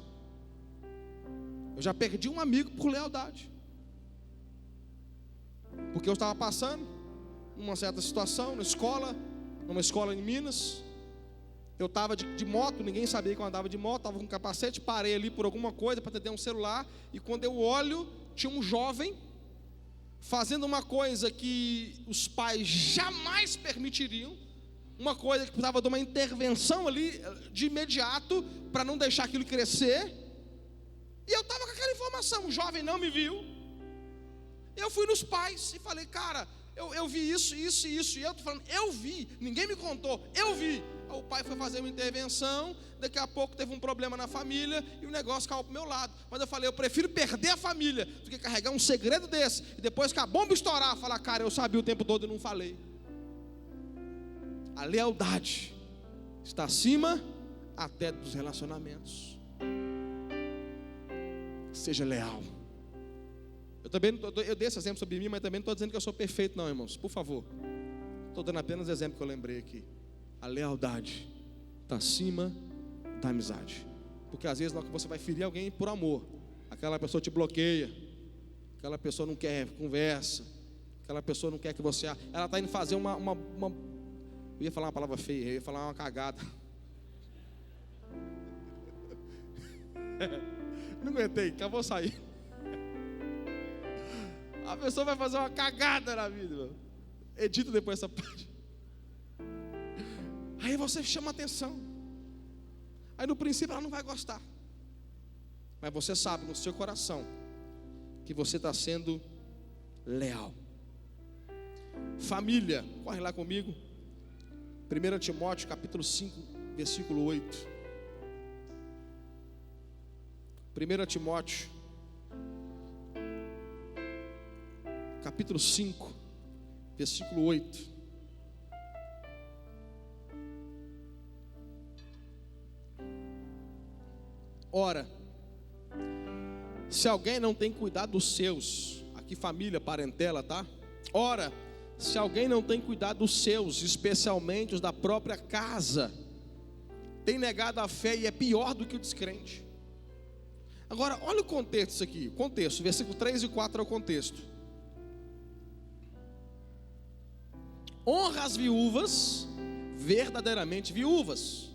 Eu já perdi um amigo por lealdade. Porque eu estava passando uma certa situação na escola, numa escola em Minas. Eu estava de moto, ninguém sabia que eu andava de moto, estava com capacete, parei ali por alguma coisa para atender um celular. E quando eu olho, tinha um jovem fazendo uma coisa que os pais jamais permitiriam. Uma coisa que precisava de uma intervenção ali de imediato para não deixar aquilo crescer. E eu estava com aquela informação, o jovem não me viu. Eu fui nos pais e falei, cara, eu vi isso. E eu estou falando, eu vi, ninguém me contou, eu vi. O pai foi fazer uma intervenção, daqui a pouco teve um problema na família e o negócio caiu para o meu lado. Mas eu falei, eu prefiro perder a família do que carregar um segredo desse e depois que a bomba estourar, falar, cara, eu sabia o tempo todo e não falei. A lealdade está acima até dos relacionamentos. Seja leal. Eu dei esse exemplo sobre mim, mas também não estou dizendo que eu sou perfeito não, irmãos, por favor. Estou dando apenas exemplo que eu lembrei aqui. A lealdade está acima da amizade. Porque às vezes você vai ferir alguém por amor. Aquela pessoa te bloqueia. Aquela pessoa não quer conversa. Aquela pessoa não quer que você... Ela está indo fazer uma... Eu ia falar uma palavra feia, eu ia falar uma cagada. Não aguentei, acabou de sair. A pessoa vai fazer uma cagada na vida, meu. Edita depois essa parte. Aí você chama atenção. Aí no princípio ela não vai gostar. Mas você sabe no seu coração que você está sendo leal. Família, corre lá comigo. 1 Timóteo capítulo 5, versículo 8. 1 Timóteo capítulo 5, versículo 8. Ora, se alguém não tem cuidado dos seus, aqui família, parentela, tá? Ora, se alguém não tem cuidado dos seus, especialmente os da própria casa, tem negado a fé e é pior do que o descrente. Agora, olha o contexto disso aqui. Contexto, versículo 3 e 4 é o contexto. Honra as viúvas, verdadeiramente viúvas.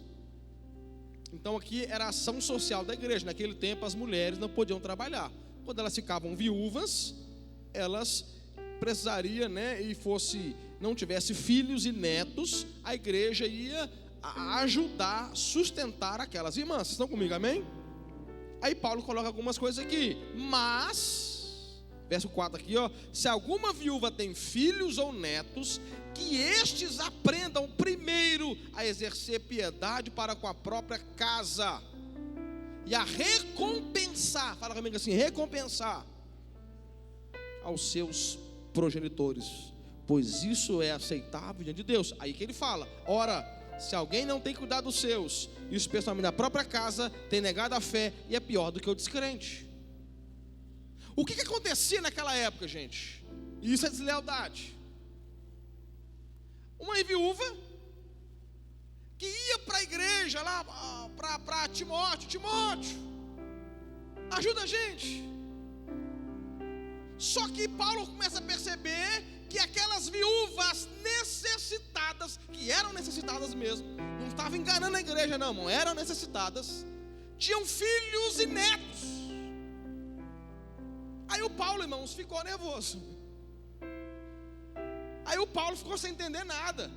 Então aqui era a ação social da igreja. Naquele tempo as mulheres não podiam trabalhar. Quando elas ficavam viúvas, elas precisariam, e não tivesse filhos e netos, a igreja ia ajudar, sustentar aquelas irmãs. Vocês estão comigo, amém? Aí Paulo coloca algumas coisas aqui. Mas, verso 4 aqui, se alguma viúva tem filhos ou netos, que estes aprendam primeiro a exercer piedade para com a própria casa e a recompensar, fala comigo assim, recompensar aos seus progenitores, pois isso é aceitável diante de Deus. Aí que ele fala, ora, se alguém não tem cuidado dos seus, e especialmente da própria casa, tem negado a fé e é pior do que o descrente. O que acontecia naquela época, gente? Isso é deslealdade. Uma viúva que ia para a igreja lá, para Timóteo, ajuda a gente. Só que Paulo começa a perceber que aquelas viúvas necessitadas, que eram necessitadas mesmo, não estavam enganando a igreja não, eram necessitadas, tinham filhos e netos. Aí o Paulo, irmãos, ficou nervoso. Aí o Paulo ficou sem entender nada.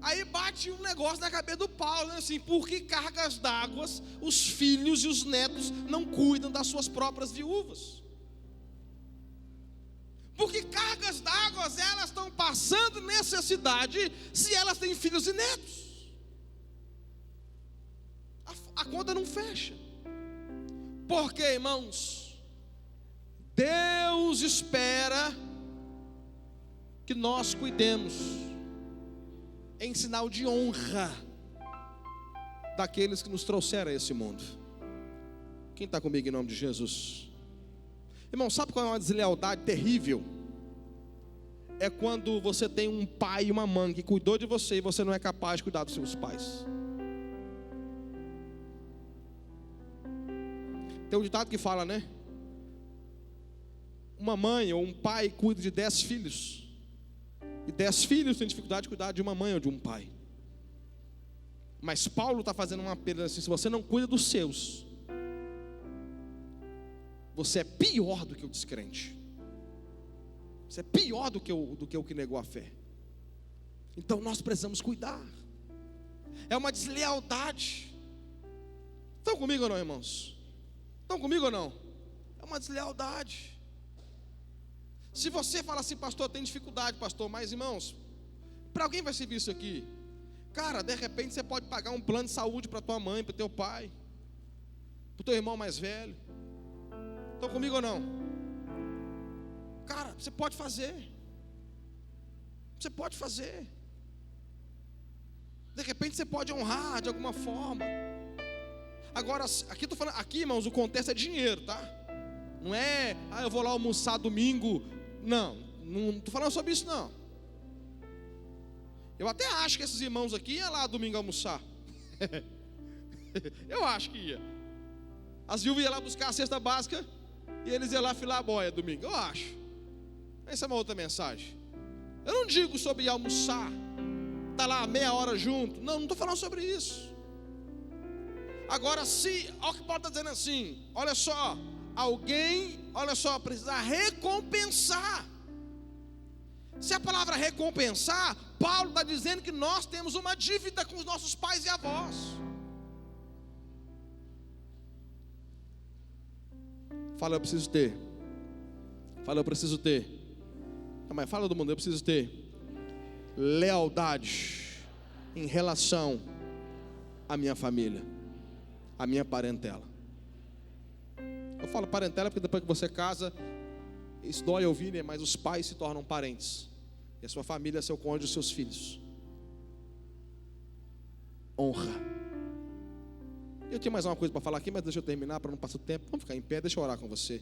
Aí bate um negócio na cabeça do Paulo, assim, por que cargas d'água os filhos e os netos não cuidam das suas próprias viúvas? Porque cargas d'água elas estão passando necessidade se elas têm filhos e netos. A conta não fecha. Porque, irmãos, Deus espera que nós cuidemos em sinal de honra daqueles que nos trouxeram a esse mundo. Quem está comigo em nome de Jesus? Irmão, sabe qual é uma deslealdade terrível? É quando você tem um pai e uma mãe que cuidou de você e você não é capaz de cuidar dos seus pais. Tem um ditado que fala, uma mãe ou um pai cuida de 10 filhos, e 10 filhos têm dificuldade de cuidar de uma mãe ou de um pai. Mas Paulo está fazendo uma apelo assim: se você não cuida dos seus, você é pior do que o descrente. Você é pior do que o que negou a fé. Então nós precisamos cuidar. É uma deslealdade. Estão comigo ou não, irmãos? Estão comigo ou não? É uma deslealdade. Se você fala assim, pastor, tem dificuldade, pastor, mas irmãos, para alguém vai servir isso aqui? Cara, de repente você pode pagar um plano de saúde para tua mãe, para teu pai, para o teu irmão mais velho. Estão comigo ou não? Cara, você pode fazer. Você pode fazer. De repente você pode honrar de alguma forma. Agora, aqui estou falando, aqui, irmãos, o contexto é dinheiro, tá? Não é, eu vou lá almoçar domingo. Não estou falando sobre isso não. Eu até acho que esses irmãos aqui iam lá domingo almoçar. Eu acho que ia. As viúvas iam lá buscar a cesta básica e eles iam lá filar a boia domingo. Eu acho. Essa é uma outra mensagem. Eu não digo sobre ir almoçar, estar lá meia hora junto. Não estou falando sobre isso. Agora, olha o que Paulo está dizendo assim, olha só, precisa recompensar. Se a palavra recompensar, Paulo está dizendo que nós temos uma dívida com os nossos pais e avós. Fala, eu preciso ter. Fala, eu preciso ter. Mas fala do mundo, eu preciso ter lealdade em relação à minha família, à minha parentela. Eu falo parentela porque depois que você casa, isso dói ouvir, mas os pais se tornam parentes. E a sua família é seu cônjuge e seus filhos. Honra. Eu tinha mais uma coisa para falar aqui, mas deixa eu terminar para não passar o tempo. Vamos ficar em pé, deixa eu orar com você.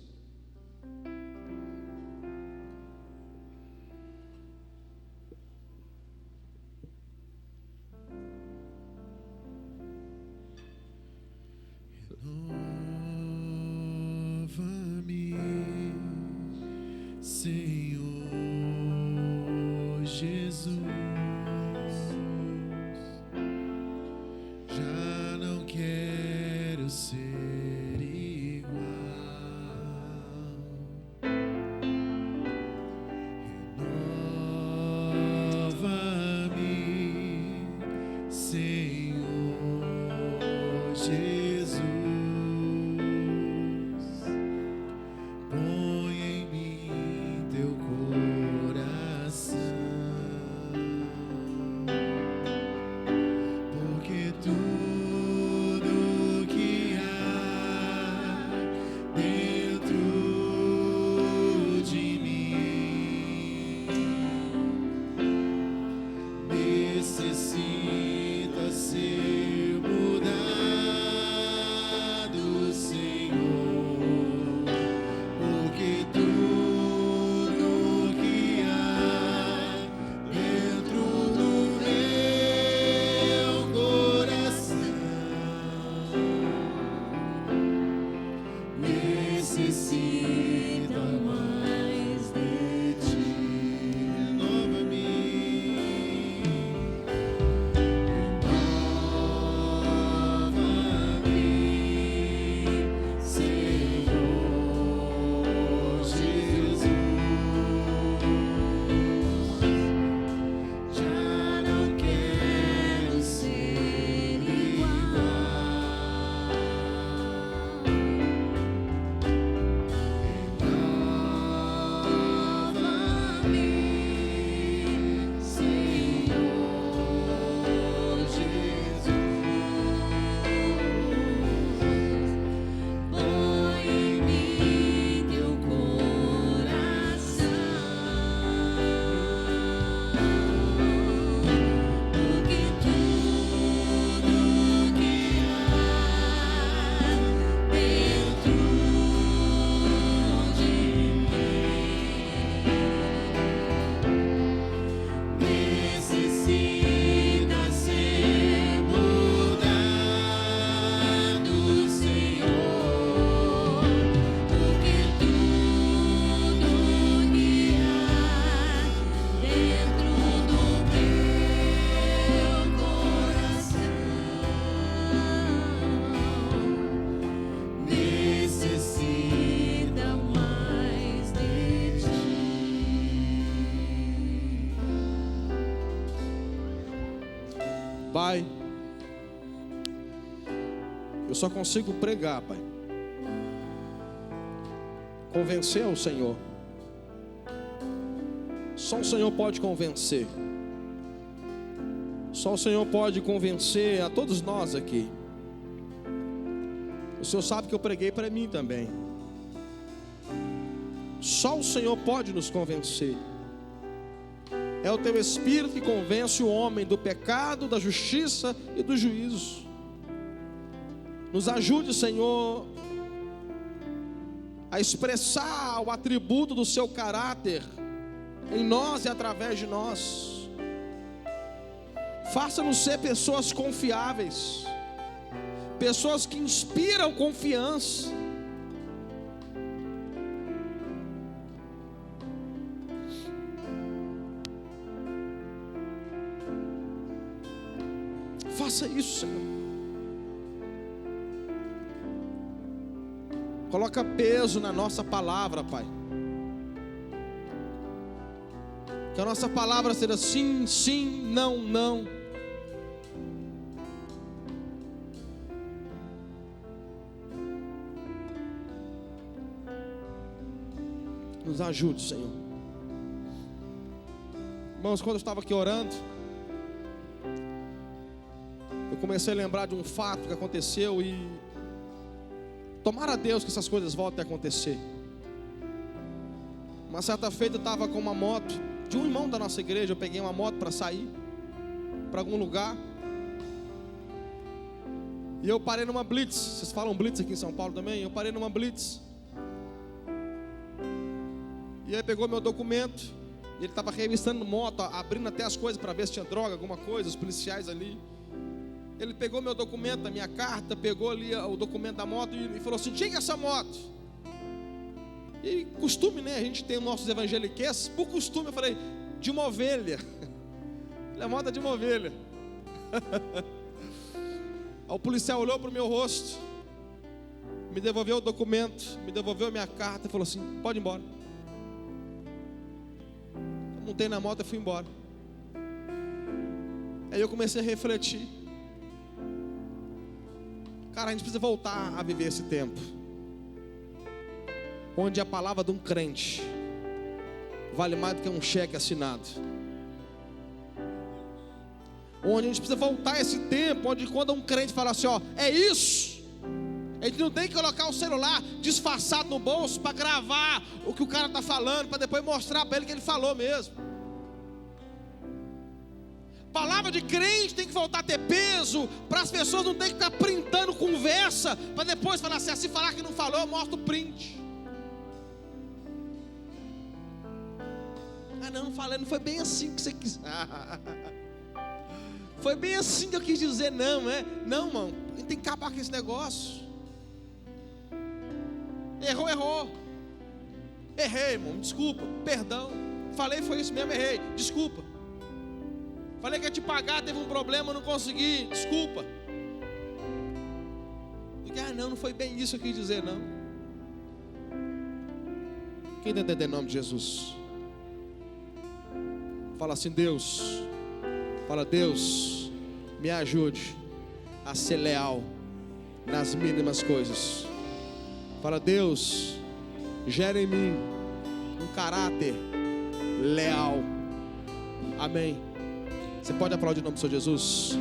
Pai, eu só consigo pregar, Pai, convencer o Senhor. Só o Senhor pode convencer. Só o Senhor pode convencer a todos nós aqui. O Senhor sabe que eu preguei para mim também. Só o Senhor pode nos convencer. É o teu Espírito que convence o homem do pecado, da justiça e do juízo. Nos ajude, Senhor, a expressar o atributo do seu caráter em nós e através de nós. Faça-nos ser pessoas confiáveis, pessoas que inspiram confiança. Faça isso, Senhor. Coloca peso na nossa palavra, Pai. Que a nossa palavra seja sim, sim, não, não. Nos ajude, Senhor. Irmãos, quando eu estava aqui orando, eu comecei a lembrar de um fato que aconteceu e tomara a Deus que essas coisas voltem a acontecer. Uma certa feita eu estava com uma moto de um irmão da nossa igreja. Eu peguei uma moto para sair para algum lugar e eu parei numa blitz. Vocês falam blitz aqui em São Paulo também? Eu parei numa blitz. E aí pegou meu documento. Ele estava revistando moto, abrindo até as coisas para ver se tinha droga, alguma coisa, os policiais ali. Ele pegou meu documento, a minha carta, pegou ali o documento da moto e falou assim: tinha essa moto. E costume, né? A gente tem os nossos evangeliquez. Por costume eu falei: de uma ovelha. A moto é de uma ovelha. Aí o policial olhou para o meu rosto, me devolveu o documento, me devolveu a minha carta e falou assim: pode ir embora. Eu montei na moto e fui embora. Aí eu comecei a refletir. Cara, a gente precisa voltar a viver esse tempo onde a palavra de um crente vale mais do que um cheque assinado. Onde a gente precisa voltar a esse tempo onde quando um crente fala assim, ó, é isso, a gente não tem que colocar o celular disfarçado no bolso para gravar o que o cara está falando, para depois mostrar para ele que ele falou mesmo. Palavra de crente tem que voltar a ter peso, para as pessoas não terem que ficar printando conversa, para depois falar assim, se falar que não falou, eu mostro o print. Ah não falei, não foi bem assim que você quis. Foi bem assim que eu quis dizer, não, é? Não, mano, a gente tem que acabar com esse negócio. Errou. Errei, irmão, desculpa, perdão. Falei, foi isso mesmo, errei, desculpa. Falei que ia te pagar, teve um problema, não consegui, desculpa. Ah não foi bem isso que eu quis dizer, não. Quem está entendendo em nome de Jesus? Fala assim, Deus. Fala, Deus, me ajude a ser leal nas mínimas coisas. Fala, Deus, gera em mim um caráter leal. Amém. Você pode aplaudir o nome do Senhor Jesus?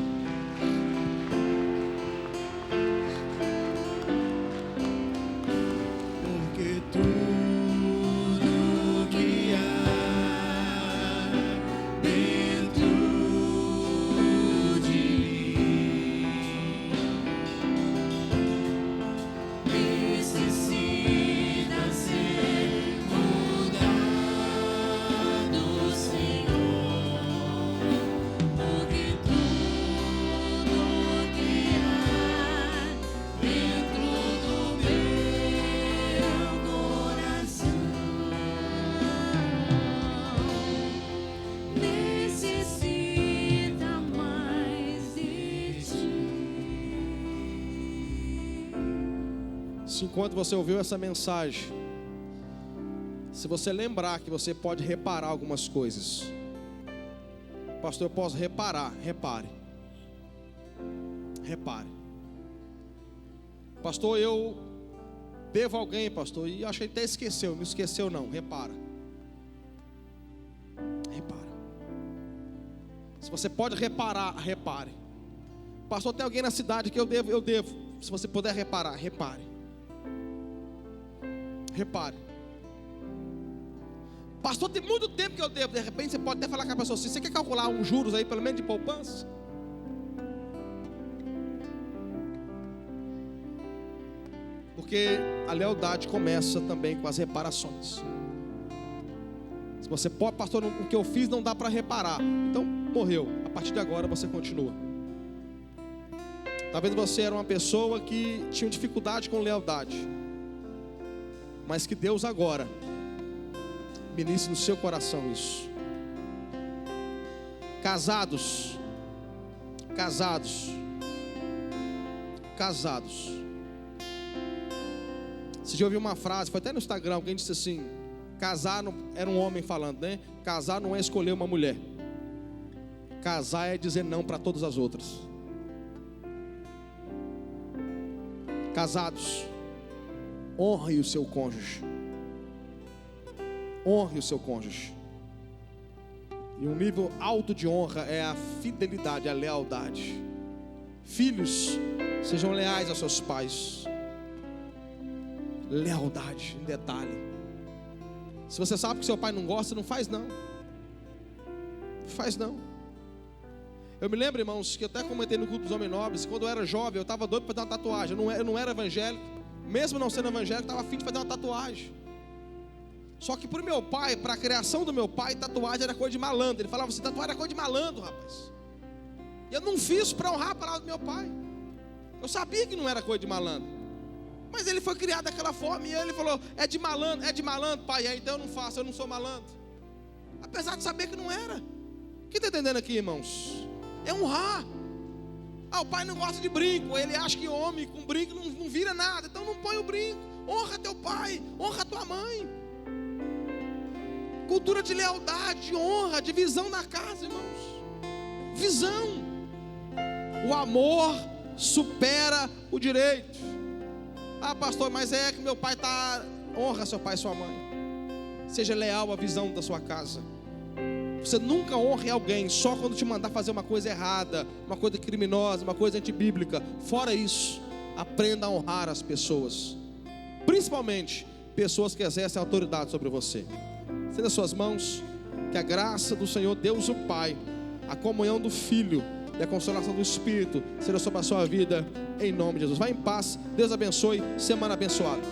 Porque tudo que há dentro de mim necessita ser mudado, Senhor. Porque tudo que há dentro do meu coração necessita mais de ti. Se enquanto você ouviu essa mensagem, se você lembrar que você pode reparar algumas coisas, pastor, eu posso reparar, repare. Repare. Pastor, eu devo a alguém, pastor, e acho que ele até esqueceu. Me esqueceu não, repara. Repara. Se você pode reparar, repare. Pastor, tem alguém na cidade que eu devo. Se você puder reparar, repare. Repare. Pastor, tem muito tempo que eu devo. De repente você pode até falar com a pessoa assim: você quer calcular uns juros aí, pelo menos de poupança? Porque a lealdade começa também com as reparações. Se você pode, pastor, o que eu fiz não dá para reparar, então morreu. A partir de agora você continua. Talvez você era uma pessoa que tinha dificuldade com lealdade, mas que Deus agora ministre no seu coração isso. Casados. Você já ouviu uma frase, foi até no Instagram, alguém disse assim: casar não, era um homem falando, né? Casar não é escolher uma mulher. Casar é dizer não para todas as outras. Casados, honre o seu cônjuge. Honre o seu cônjuge. E um nível alto de honra é a fidelidade, a lealdade. Filhos, sejam leais aos seus pais. Lealdade, em detalhe. Se você sabe que seu pai não gosta, não faz não. Faz não. Eu me lembro, irmãos, que eu até comentei no culto dos homens nobres. Quando eu era jovem, eu estava doido para fazer uma tatuagem. Eu não era evangélico. Mesmo não sendo evangélico, estava afim de fazer uma tatuagem. Só que para o meu pai, para a criação do meu pai, tatuagem era coisa de malandro. Ele falava assim: tatuagem era coisa de malandro, rapaz. E eu não fiz para honrar a palavra do meu pai. Eu sabia que não era coisa de malandro, mas ele foi criado daquela forma. E ele falou: é de malandro, pai. Então eu não faço, eu não sou malandro. Apesar de saber que não era. Quem está entendendo aqui, irmãos? É honrar. O pai não gosta de brinco. Ele acha que homem com brinco não vira nada. Então não põe o brinco. Honra teu pai, honra tua mãe. Cultura de lealdade, de honra, de visão na casa, irmãos. Visão. O amor supera o direito. Pastor, mas é que meu pai está... Honra seu pai e sua mãe. Seja leal à visão da sua casa. Você nunca honre alguém só quando te mandar fazer uma coisa errada, uma coisa criminosa, uma coisa antibíblica. Fora isso, aprenda a honrar as pessoas, principalmente pessoas que exercem autoridade sobre você. Estenda suas mãos. Que a graça do Senhor Deus o Pai, a comunhão do Filho e a consolação do Espírito seja sobre a sua vida, em nome de Jesus. Vá em paz, Deus abençoe, semana abençoada.